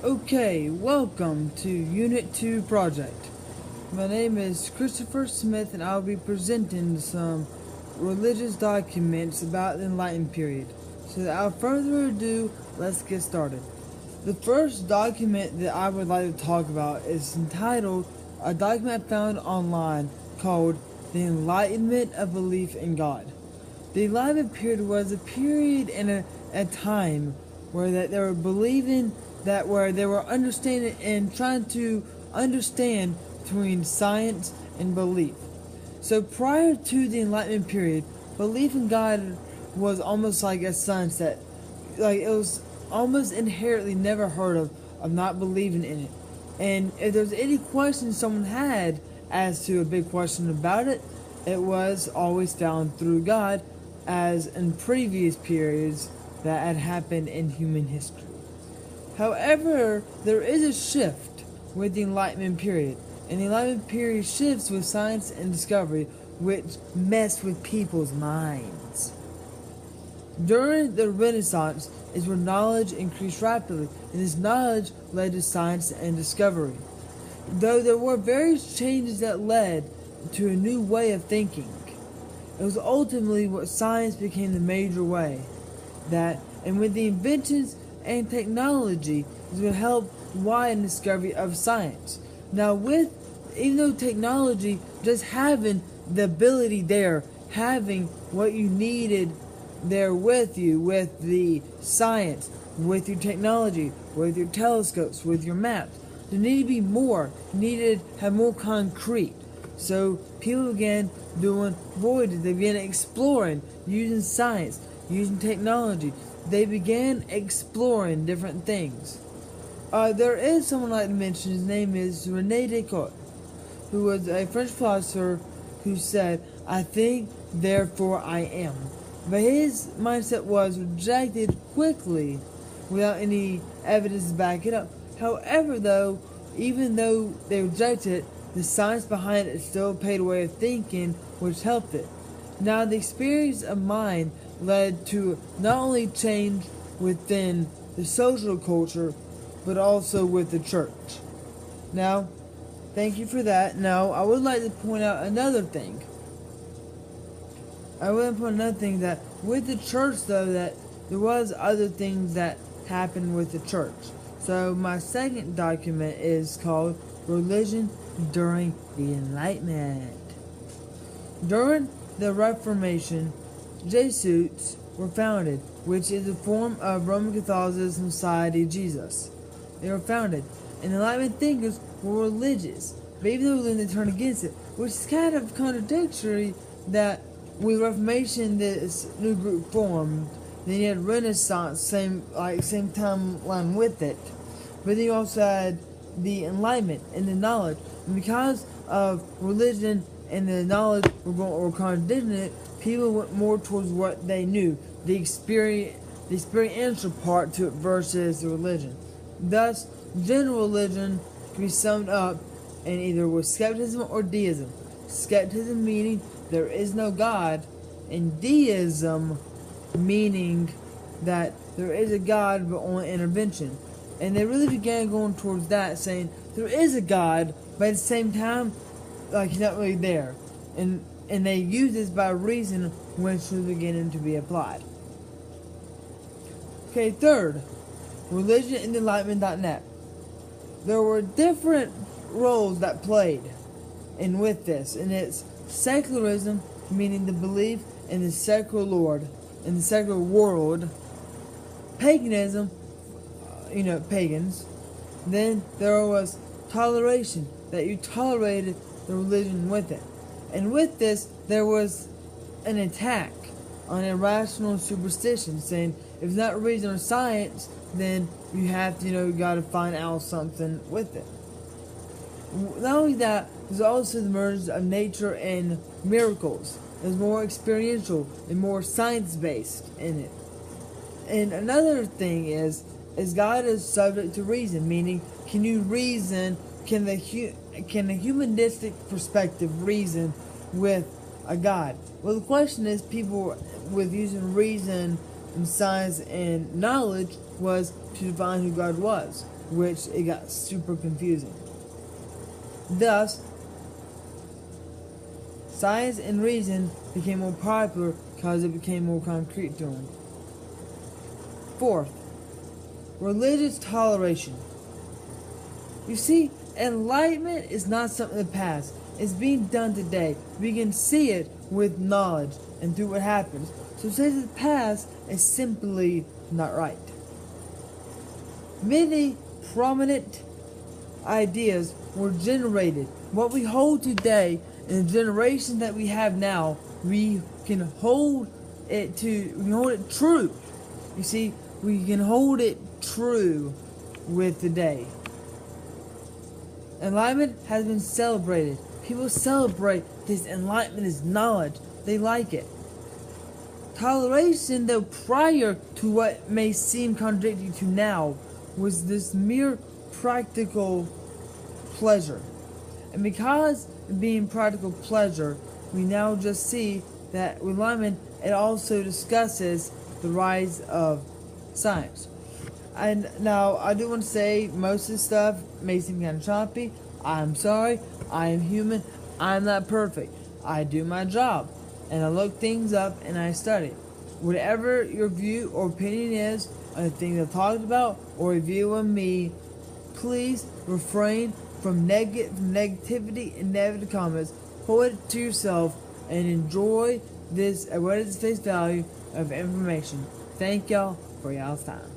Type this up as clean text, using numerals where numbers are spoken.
Okay, welcome to Unit 2 Project. My name is Christopher Smith and I'll be presenting some religious documents about the Enlightenment period. So without further ado, let's get started. The first document that I would like to talk about is entitled a document found online called The Enlightenment of Belief in God. The Enlightenment period was a period in a time where that they were believing that where they were understanding and trying to understand between science and belief. So prior to the Enlightenment period, belief in God was almost like a sunset. Like it was almost inherently never heard of not believing in it. And if there's any question someone had as to a big question about it, it was always found through God, as in previous periods that had happened in human history. However, there is a shift with the Enlightenment period, and the Enlightenment period shifts with science and discovery, which mess with people's minds. During the Renaissance is where knowledge increased rapidly, and this knowledge led to science and discovery. Though there were various changes that led to a new way of thinking, it was ultimately what science became the major way. And with the inventions and technology is going to help widen discovery of science. Now even though technology, just having the ability there, having what you needed there with you, with the science, with your technology, with your telescopes, with your maps, there needed to be more, needed to have more concrete. So people began doing voyages, they began exploring, using science, using technology. They began exploring different things. There is someone I'd like to mention, his name is René Descartes, who was a French philosopher who said, "I think, therefore I am." But his mindset was rejected quickly without any evidence to back it up. However, though, even though they rejected it, the science behind it still paid a way of thinking which helped it. Now, the experience of mind led to not only change within the social culture, but also with the church. Now, thank you for that. Now, I would like to point out another thing. That with the church, though, that there was other things that happened with the church. So my second document is called Religion During the Enlightenment. During the Reformation, Jesuits were founded, which is a form of Roman Catholicism Society of Jesus. They were founded, and Enlightenment thinkers were religious, but even though they turned against it, which is kind of contradictory that with Reformation this new group formed, then you had Renaissance, same timeline with it, but then you also had the Enlightenment and the knowledge, and because of religion and the knowledge were contradicting it, people went more towards what they knew, the experiential part to it versus the religion. Thus, general religion can be summed up in either with skepticism or deism. Skepticism meaning there is no God, and deism meaning that there is a God but only intervention. And they really began going towards that, saying there is a God, but at the same time, like he's not really there. And they use this by reason when it's beginning to be applied. Okay, third, religion in the Enlightenment.net. There were different roles that played in with this, and it's secularism, meaning the belief in the secular Lord, in the secular world. Paganism, pagans. Then there was toleration, that you tolerated the religion with it. And with this, there was an attack on irrational superstition, saying if it's not reason or science, then you have to, you got to find out something with it. Not only that, there's also the merge of nature and miracles. There's more experiential and more science-based in it. And another thing is God is subject to reason, meaning can you reason, can a humanistic perspective reason with a God? Well, the question is, people with using reason and science and knowledge was to define who God was. which it got super confusing. Thus, science and reason became more popular because it became more concrete to them. Fourth, religious toleration. You see, enlightenment is not something of the past. It's being done today. We can see it with knowledge and through what happens. So to say the past is simply not right. Many prominent ideas were generated. What we hold today in the generation that we have now, we can hold it true. You see, we can hold it true with today. Enlightenment has been celebrated. People celebrate this enlightenment is knowledge. They like it. Toleration, though, prior to what may seem contradictory to now, was this mere practical pleasure. And because of being practical pleasure, we now just see that with enlightenment, it also discusses the rise of science. And now, I do want to say, most of this stuff may seem kind of choppy. I'm sorry. I am human. I'm not perfect. I do my job. And I look things up and I study. Whatever your view or opinion is on the things I've talked about or a view on me, please refrain from negativity and negative comments. Hold it to yourself and enjoy this at what is face value of information. Thank y'all for y'all's time.